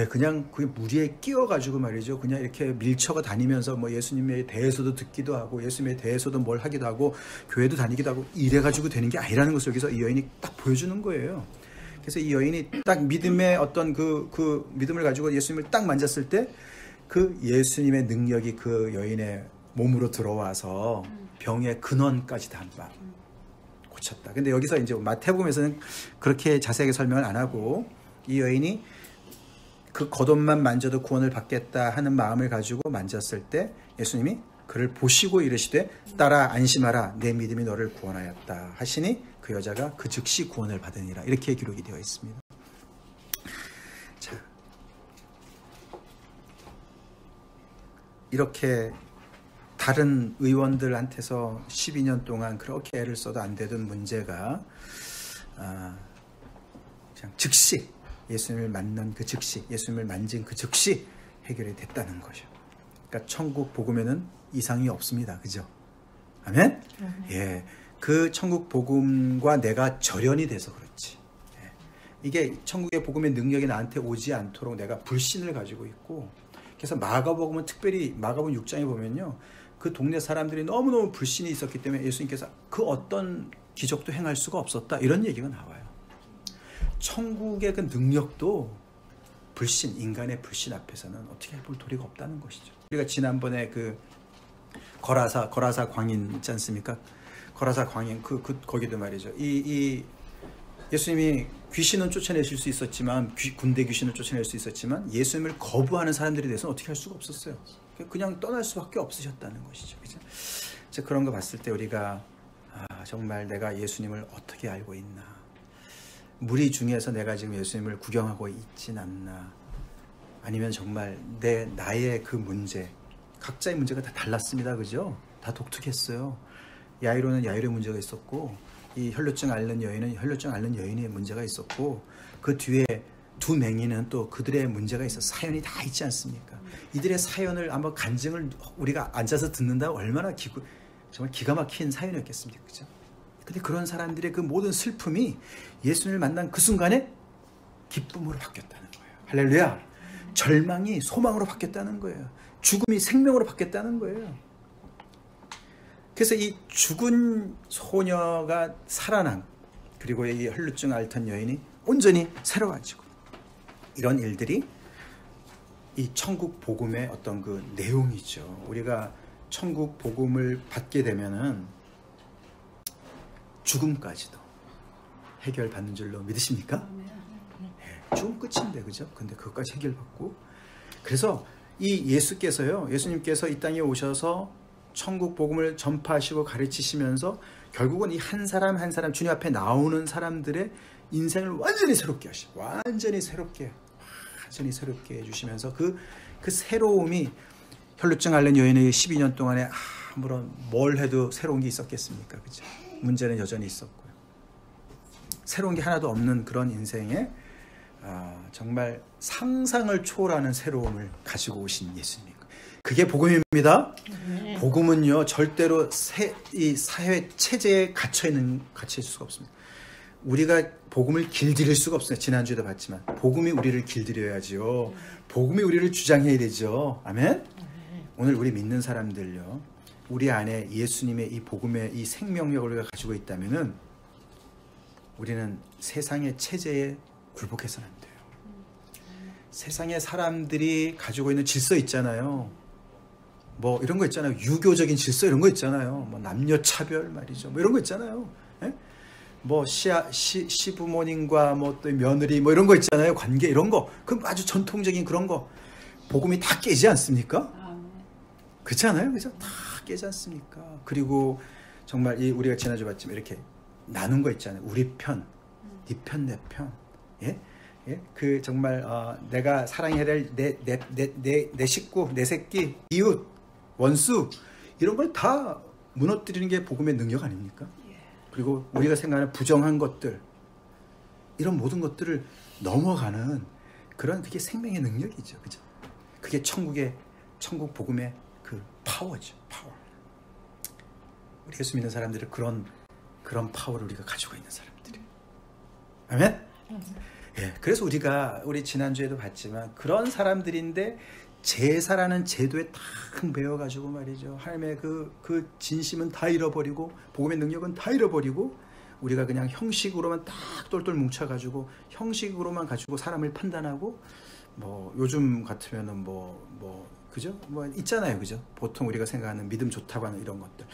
그냥 그 무리에 끼어가지고 말이죠. 그냥 이렇게 밀쳐가 다니면서 뭐 예수님에 대해서도 듣기도 하고 예수님에 대해서도 뭘 하기도 하고 교회도 다니기도 하고 이래가지고 되는 게 아니라는 것을 여기서 이 여인이 딱 보여주는 거예요. 그래서 이 여인이 딱 믿음의 어떤 그 믿음을 가지고 예수님을 딱 만졌을 때 그 예수님의 능력이 그 여인의 몸으로 들어와서 병의 근원까지 다 고쳤다. 근데 여기서 이제 마태복음에서는 그렇게 자세하게 설명을 안 하고 이 여인이 그 겉옷만 만져도 구원을 받겠다 하는 마음을 가지고 만졌을 때 예수님이 그를 보시고 이르시되 딸아 안심하라 내 믿음이 너를 구원하였다 하시니 그 여자가 그 즉시 구원을 받으니라. 이렇게 기록이 되어 있습니다. 자, 이렇게 다른 의원들한테서 12년 동안 그렇게 애를 써도 안 되던 문제가 그냥 즉시 예수님을 만난 그 즉시, 예수님을 만진 그 즉시 해결이 됐다는 거죠. 그러니까 천국 복음에는 이상이 없습니다. 그죠? 아멘? 예. 그 천국 복음과 내가 절연이 돼서 그렇지. 예. 이게 천국의 복음의 능력이 나한테 오지 않도록 내가 불신을 가지고 있고, 그래서 마가복음은 특별히 마가복음 6장에 보면요. 그 동네 사람들이 너무너무 불신이 있었기 때문에 예수님께서 그 어떤 기적도 행할 수가 없었다. 이런 얘기가 나와요. 천국의 그 능력도 인간의 불신 앞에서는 어떻게 볼 도리가 없다는 것이죠. 우리가 지난번에 그 거라사 광인 있지 않습니까? 거라사 광인 거기도 말이죠. 이 예수님이 귀신은 쫓아내실 수 있었지만 군대 귀신을 쫓아낼 수 있었지만 예수님을 거부하는 사람들에 대해서는 어떻게 할 수가 없었어요. 그냥 떠날 수밖에 없으셨다는 것이죠. 그죠? 그런 거 봤을 때 우리가 정말 내가 예수님을 어떻게 알고 있나? 무리 중에서 내가 지금 예수님을 구경하고 있진 않나? 아니면 정말 나의 그 문제, 각자의 문제가 다 달랐습니다. 그죠? 다 독특했어요. 야이로는 야이로의 문제가 있었고, 이 혈루증 앓는 여인은 혈루증 앓는 여인의 문제가 있었고, 그 뒤에 두 맹인은 또 그들의 문제가 있어 사연이 다 있지 않습니까? 이들의 사연을 한번 간증을 우리가 앉아서 듣는다 얼마나 정말 기가 막힌 사연이었겠습니까? 그죠? 근데 그런 사람들의 그 모든 슬픔이 예수님을 만난 그 순간에 기쁨으로 바뀌었다는 거예요. 할렐루야. 절망이 소망으로 바뀌었다는 거예요. 죽음이 생명으로 바뀌었다는 거예요. 그래서 이 죽은 소녀가 살아난, 그리고 이 혈루증 앓던 여인이 온전히 새로워지고, 이런 일들이 이 천국 복음의 어떤 그 내용이죠. 우리가 천국 복음을 받게 되면은 죽음까지도 해결받는 줄로 믿으십니까? 네, 죽음 끝인데, 그죠? 근데 그것까지 해결받고, 그래서 이 예수님께서 이 땅에 오셔서 천국 복음을 전파하시고 가르치시면서 결국은 이 한 사람 한 사람 주님 앞에 나오는 사람들의 인생을 완전히 새롭게 하시고, 완전히 새롭게 해주시면서 그 새로움이 혈루증 앓는 여인의 12년 동안에 아무런 뭘 해도 새로운 게 있었겠습니까? 그죠? 문제는 여전히 있었고요. 새로운 게 하나도 없는 그런 인생에 정말 상상을 초월하는 새로움을 가지고 오신 예수님. 그게 복음입니다. 네. 복음은요, 절대로 이 사회 체제에 갇힐 수가 없습니다. 우리가 복음을 길들일 수가 없어요. 지난주에도 봤지만 복음이 우리를 길들여야죠. 복음이 우리를 주장해야 되죠. 아멘. 오늘 우리 믿는 사람들요, 우리 안에 예수님의 이 복음의 이 생명력을 우리가 가지고 있다면은 우리는 세상의 체제에 굴복해서는 안 돼요. 세상의 사람들이 가지고 있는 질서 있잖아요. 뭐 이런 거 있잖아요. 유교적인 질서 이런 거 있잖아요. 뭐 남녀 차별 말이죠. 뭐 이런 거 있잖아요. 예? 뭐 시부모님과 뭐 또 며느리 뭐 이런 거 있잖아요. 관계 이런 거. 그 아주 전통적인 그런 거. 복음이 다 깨지 않습니까? 그렇지 않아요? 그죠? 다 깨지 않습니까? 그리고 정말 우리가 지난주 봤지만 이렇게 나눈 거 있잖아요. 우리 편, 네 편, 내 편. 예? 예? 그 정말 내가 사랑해야 될 내 식구, 내 새끼, 이웃, 원수 이런 걸 다 무너뜨리는 게 복음의 능력 아닙니까? 그리고 우리가 생각하는 부정한 것들, 이런 모든 것들을 넘어가는 그런, 그게 생명의 능력이죠. 그죠? 그게 천국 복음의 그 파워죠. 파워. 우리 예수 믿는 사람들은 그런 파워를 우리가 가지고 있는 사람들이에요. 아멘? 예, 그래서 우리 지난주에도 봤지만 그런 사람들인데 제사라는 제도에 딱 매여가지고 말이죠. 하나님의 그 진심은 다 잃어버리고 복음의 능력은 다 잃어버리고 우리가 그냥 형식으로만 딱 똘똘 뭉쳐가지고 형식으로만 가지고 사람을 판단하고, 뭐 요즘 같으면은 그죠? 뭐 있잖아요, 그죠? 보통 우리가 생각하는 믿음 좋다고 하는 이런 것들,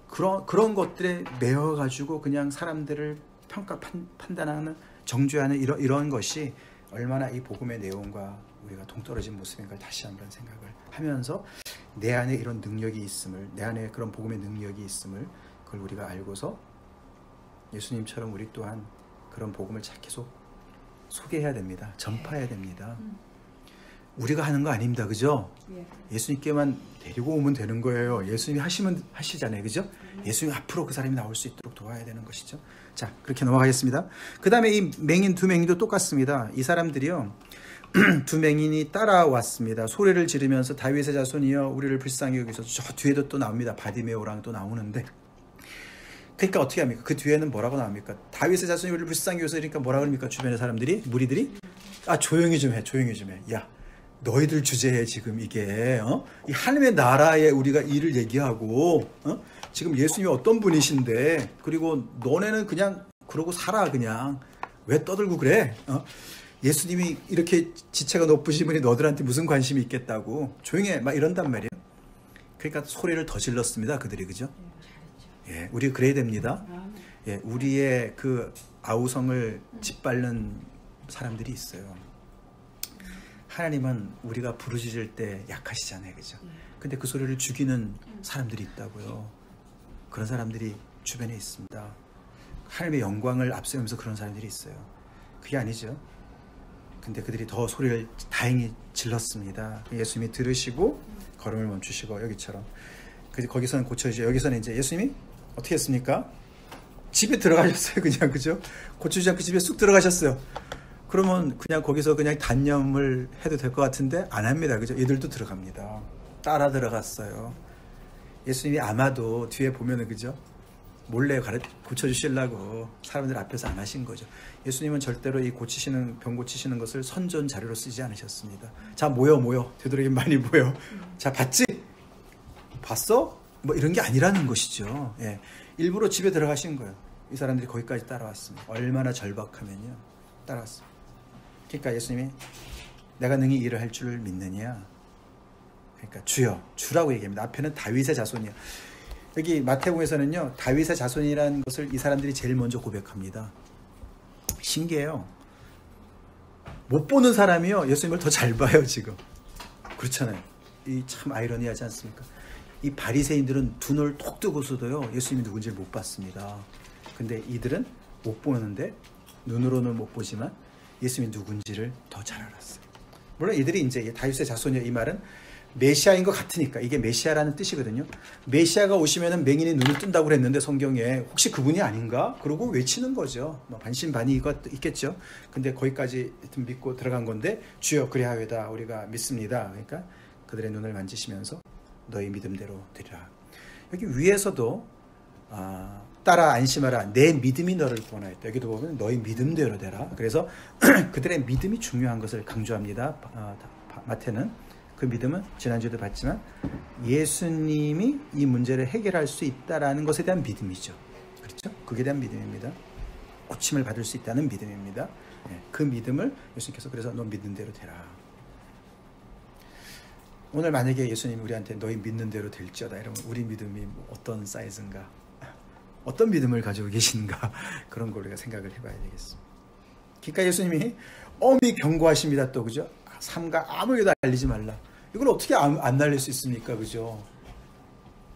그런 것들에 매여가지고 그냥 사람들을 판단하는, 정죄하는 이런 것이 얼마나 이 복음의 내용과 우리가 동떨어진 모습인 걸 다시 한번 생각을 하면서, 내 안에 이런 능력이 있음을, 내 안에 그런 복음의 능력이 있음을, 그걸 우리가 알고서 예수님처럼 우리 또한 그런 복음을 계속 소개해야 됩니다. 전파해야 됩니다. 우리가 하는 거 아닙니다. 그죠? 예수님께만 데리고 오면 되는 거예요. 예수님이 하시잖아요. 그죠? 예수님 앞으로 그 사람이 나올 수 있도록 도와야 되는 것이죠. 자, 그렇게 넘어가겠습니다. 그 다음에 이 두 맹인도 똑같습니다. 이 사람들이요, 두 맹인이 따라왔습니다. 소리를 지르면서 다윗의 자손이여 우리를 불쌍히 여기소서. 저 뒤에도 또 나옵니다. 바디메오랑 또 나오는데, 그러니까 어떻게 합니까? 그 뒤에는 뭐라고 나옵니까? 다윗의 자손이 우리를 불쌍히 여기소서. 그러니까 뭐라 그럽니까? 주변의 사람들이, 무리들이, 조용히 좀 해. 야, 너희들 주제에 지금 이게 이 하나님의 나라에 우리가 일을 얘기하고, 지금 예수님이 어떤 분이신데, 그리고 너네는 그냥 그러고 살아. 그냥 왜 떠들고 그래? 예수님이 이렇게 지체가 높으신 분이 너들한테 무슨 관심이 있겠다고, 조용히 해, 막 이런단 말이에요. 그러니까 소리를 더 질렀습니다. 그들이. 그죠? 예, 우리 그래야 됩니다. 예, 우리의 그 아우성을 짓밟는 사람들이 있어요. 하나님은 우리가 부르짖을 때 약하시잖아요. 그죠? 근데 그 소리를 죽이는 사람들이 있다고요. 그런 사람들이 주변에 있습니다. 하나님의 영광을 앞세우면서 그런 사람들이 있어요. 그게 아니죠. 근데 그들이 더 소리를 다행히 질렀습니다. 예수님이 들으시고 걸음을 멈추시고 여기처럼 거기서는 고쳐지죠. 여기서는 이제 예수님이 어떻게 했습니까? 집에 들어가셨어요. 그냥 그죠? 고쳐지지 않고 집에 쑥 들어가셨어요. 그러면 그냥 거기서 그냥 단념을 해도 될 것 같은데 안 합니다. 그죠? 얘들도 들어갑니다. 따라 들어갔어요. 예수님이 아마도 뒤에 보면은 그죠? 몰래 고쳐주시려고 사람들 앞에서 안 하신 거죠. 예수님은 절대로 이 병 고치시는 것을 선전 자료로 쓰지 않으셨습니다. 자, 모여. 되도록이면 많이 모여. 자, 봤지? 봤어? 뭐 이런 게 아니라는 것이죠. 예. 일부러 집에 들어가신 거예요. 이 사람들이 거기까지 따라왔습니다. 얼마나 절박하면요. 따라왔습니다. 그러니까 예수님이 내가 능히 일을 할 줄 믿느냐? 그러니까 주라고 얘기합니다. 앞에는 다윗의 자손이야. 여기 마태복음에서는요, 다윗의 자손이라는 것을 이 사람들이 제일 먼저 고백합니다. 신기해요. 못 보는 사람이요, 예수님을 더 잘 봐요, 지금. 그렇잖아요. 이 참 아이러니하지 않습니까? 이 바리새인들은 두 눈을 톡 뜨고서도요, 예수님이 누군지를 못 봤습니다. 근데 이들은 못 보는데, 눈으로는 못 보지만 예수님이 누군지를 더 잘 알았어요. 물론 이들이 이제 다윗의 자손이요, 이 말은 메시아인 것 같으니까, 이게 메시아라는 뜻이거든요. 메시아가 오시면은 맹인이 눈을 뜬다고 그랬는데 성경에 혹시 그분이 아닌가? 그러고 외치는 거죠. 뭐 반신반의가 있겠죠. 근데 거기까지 믿고 들어간 건데, 주여 그리하여다 우리가 믿습니다. 그러니까 그들의 눈을 만지시면서 너희 믿음대로 되리라. 여기 위에서도 따라 안심하라. 내 믿음이 너를 구원하였다. 여기도 보면 너희 믿음대로 되라. 그래서 그들의 믿음이 중요한 것을 강조합니다. 마태는. 그 믿음은 지난주에도 봤지만 예수님이 이 문제를 해결할 수 있다라는 것에 대한 믿음이죠. 그렇죠? 그게 대한 믿음입니다. 고침을 받을 수 있다는 믿음입니다. 그 믿음을 예수님께서 그래서 너 믿는 대로 되라. 오늘 만약에 예수님이 우리한테 너희 믿는 대로 될지어다 이러면 우리 믿음이 어떤 사이즈인가, 어떤 믿음을 가지고 계신가, 그런 걸 우리가 생각을 해봐야 되겠습니다. 그러니까 예수님이 엄히 경고하십니다. 또 그죠? 삼가 아무에게도 알리지 말라. 이걸 어떻게 안 날릴 수 있습니까? 그죠?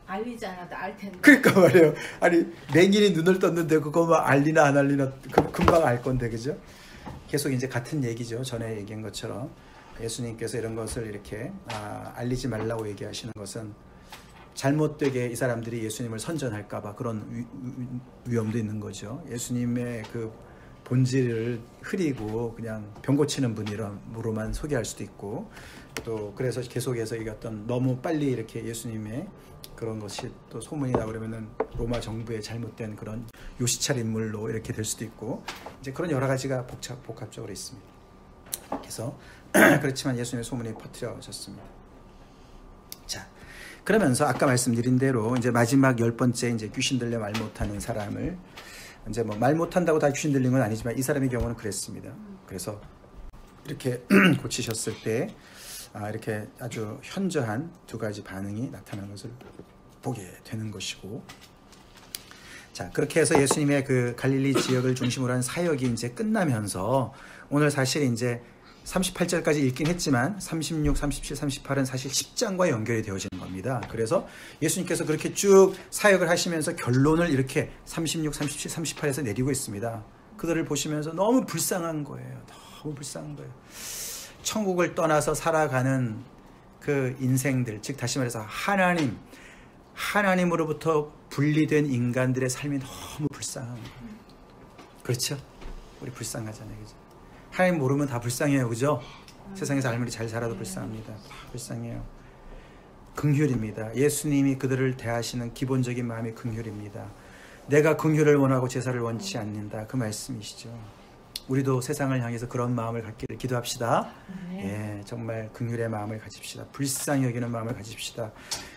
알리지 않아도 알 텐데. 그러니까 말이에요. 아니, 맹인이 눈을 떴는데 그거 뭐 알리나 안 알리나 금방 알 건데, 그죠? 계속 이제 같은 얘기죠. 전에 얘기한 것처럼 예수님께서 이런 것을 이렇게 알리지 말라고 얘기하시는 것은 잘못되게 이 사람들이 예수님을 선전할까봐 그런 위험도 있는 거죠. 예수님의 그 본질을 흐리고 그냥 병 고치는 분이로만 소개할 수도 있고, 또 그래서 계속해서 이게 어떤 너무 빨리 이렇게 예수님의 그런 것이 또 소문이 나고 그러면은 로마 정부의 잘못된 그런 요시찰 인물로 이렇게 될 수도 있고, 이제 그런 여러 가지가 복합적으로 있습니다. 그래서 그렇지만 예수님의 소문이 퍼뜨려졌습니다. 자, 그러면서 아까 말씀드린 대로 이제 마지막 10번째 이제 귀신 들려 말 못하는 사람을 이제 뭐 말 못한다고 다 귀신 들린 건 아니지만 이 사람의 경우는 그랬습니다. 그래서 이렇게 고치셨을 때 이렇게 아주 현저한 두 가지 반응이 나타나는 것을 보게 되는 것이고, 자, 그렇게 해서 예수님의 그 갈릴리 지역을 중심으로 한 사역이 이제 끝나면서 오늘 사실 이제 38절까지 읽긴 했지만 36, 37, 38은 사실 10장과 연결이 되어지는 겁니다. 그래서 예수님께서 그렇게 쭉 사역을 하시면서 결론을 이렇게 36, 37, 38에서 내리고 있습니다. 그들을 보시면서 너무 불쌍한 거예요. 너무 불쌍한 거예요. 천국을 떠나서 살아가는 그 인생들, 즉 다시 말해서 하나님으로부터 분리된 인간들의 삶이 너무 불쌍한 거예요. 그렇죠? 우리 불쌍하잖아요. 그죠? 하나님 모르면 다 불쌍해요. 그죠? 세상에서 아무리 잘 살아도 불쌍합니다. 다 불쌍해요. 긍휼입니다. 예수님이 그들을 대하시는 기본적인 마음이 긍휼입니다. 내가 긍휼을 원하고 제사를 원치 않는다. 그 말씀이시죠. 우리도 세상을 향해서 그런 마음을 갖기를 기도합시다. 예, 정말 긍휼의 마음을 가집시다. 불쌍히 여기는 마음을 가집시다.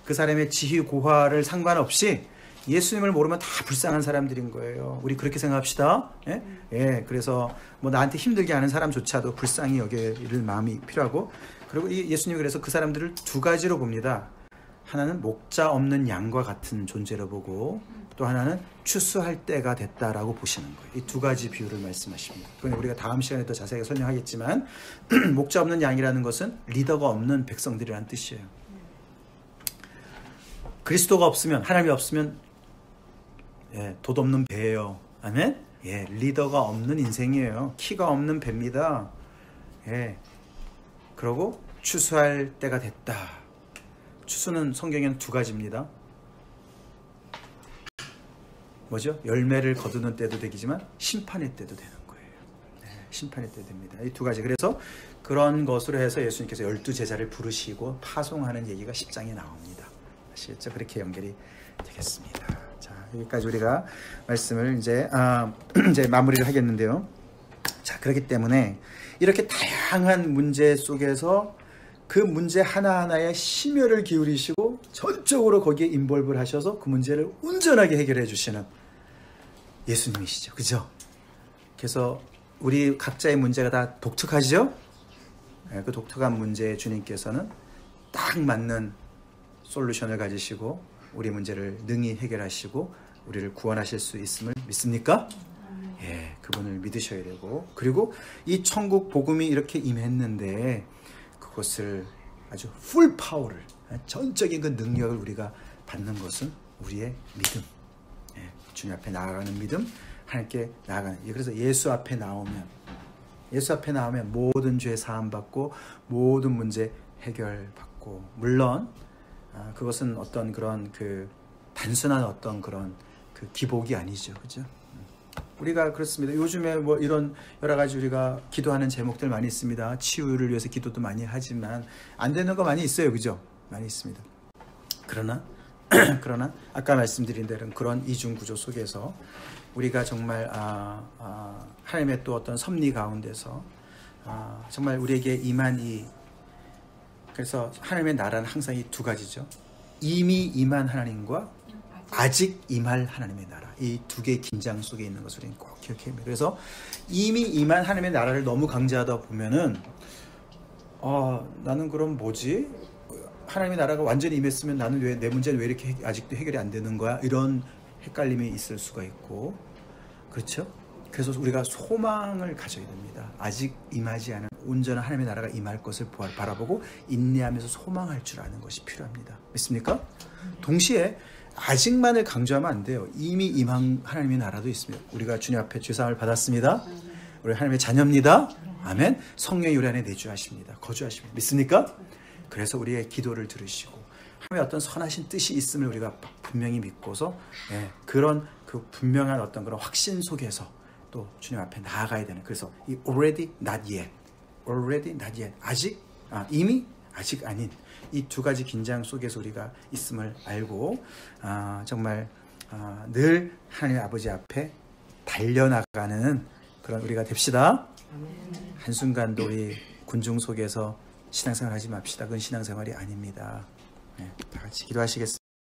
그 사람의 지위 고하를 상관없이 예수님을 모르면 다 불쌍한 사람들인 거예요. 우리 그렇게 생각합시다. 예? 예, 그래서 뭐 나한테 힘들게 하는 사람조차도 불쌍히 여길 마음이 필요하고, 그리고 예수님이 그래서 그 사람들을 두 가지로 봅니다. 하나는 목자 없는 양과 같은 존재로 보고, 또 하나는 추수할 때가 됐다라고 보시는 거예요. 이 두 가지 비유를 말씀하십니다. 그건 우리가 다음 시간에 더 자세하게 설명하겠지만 목자 없는 양이라는 것은 리더가 없는 백성들이라는 뜻이에요. 그리스도가 없으면, 하나님이 없으면 돛 없는 배예요. 아멘? 예, 리더가 없는 인생이에요. 키가 없는 배입니다. 예, 그러고 추수할 때가 됐다. 추수는 성경에는 두 가지입니다. 뭐죠? 열매를 거두는 때도 되지만 심판의 때도 되는 거예요. 네, 심판의 때 됩니다. 이 두 가지. 그래서 그런 것으로 해서 예수님께서 12제자를 부르시고 파송하는 얘기가 10장에 나옵니다. 아시겠죠? 그렇게 연결이 되겠습니다. 자, 여기까지 우리가 말씀을 이제 마무리를 하겠는데요. 자, 그렇기 때문에 이렇게 다양한 문제 속에서 그 문제 하나하나에 심혈을 기울이시고 전적으로 거기에 인볼브를 하셔서 그 문제를 온전하게 해결해 주시는 예수님이시죠. 그죠? 그래서 우리 각자의 문제가 다 독특하죠? 그 독특한 문제에 주님께서는 딱 맞는 솔루션을 가지시고 우리 문제를 능히 해결하시고 우리를 구원하실 수 있음을 믿습니까? 예, 그분을 믿으셔야 되고, 그리고 이 천국 복음이 이렇게 임했는데 그것을 아주 풀 파워를, 전적인 그 능력을 우리가 받는 것은 우리의 믿음, 예, 주님 앞에 나아가는 믿음, 하나님께 나아가는. 그래서 예수 앞에 나오면 모든 죄 사함 받고 모든 문제 해결받고, 물론 그것은 어떤 그런 그 단순한 어떤 그런 그 기복이 아니죠, 그죠? 우리가 그렇습니다. 요즘에 뭐 이런 여러 가지 우리가 기도하는 제목들 많이 있습니다. 치유를 위해서 기도도 많이 하지만 안 되는 거 많이 있어요, 그죠? 많이 있습니다. 그러나 아까 말씀드린 대로 그런 이중 구조 속에서 우리가 정말 하나님의 또 어떤 섭리 가운데서 정말 우리에게 임한 그래서 하나님의 나라는 항상 이 두 가지죠. 이미 임한 하나님과 아직 임할 하나님의 나라, 이 두 개의 긴장 속에 있는 것을 우리는 꼭 기억해야 합니다. 그래서 이미 임한 하나님의 나라를 너무 강조하다 보면은 나는 그럼 뭐지? 하나님의 나라가 완전히 임했으면 나는 왜 내 문제는 왜 이렇게 아직도 해결이 안 되는 거야? 이런 헷갈림이 있을 수가 있고, 그렇죠? 그래서 우리가 소망을 가져야 됩니다. 아직 임하지 않은 온전한 하나님의 나라가 임할 것을 바라보고 인내하면서 소망할 줄 아는 것이 필요합니다. 믿습니까? 동시에 아직만을 강조하면 안 돼요. 이미 임한 하나님의 나라도 있습니다. 우리가 주님 앞에 죄사함을 받았습니다. 우리 하나님의 자녀입니다. 아멘. 성령이 우리 안에 내주하십니다. 거주하십니다. 믿습니까? 그래서 우리의 기도를 들으시고 하나님의 어떤 선하신 뜻이 있음을 우리가 분명히 믿고서 그런 그 분명한 어떤 그런 확신 속에서 또 주님 앞에 나아가야 되는, 그래서 이 already not yet, 아직 이미 아직 아닌 이 두 가지 긴장 속에서 우리가 있음을 알고 정말 늘 하나님 아버지 앞에 달려나가는 그런 우리가 됩시다. 한순간도 우리 군중 속에서 신앙생활 하지 맙시다. 그건 신앙생활이 아닙니다. 다 같이 기도하시겠습니다.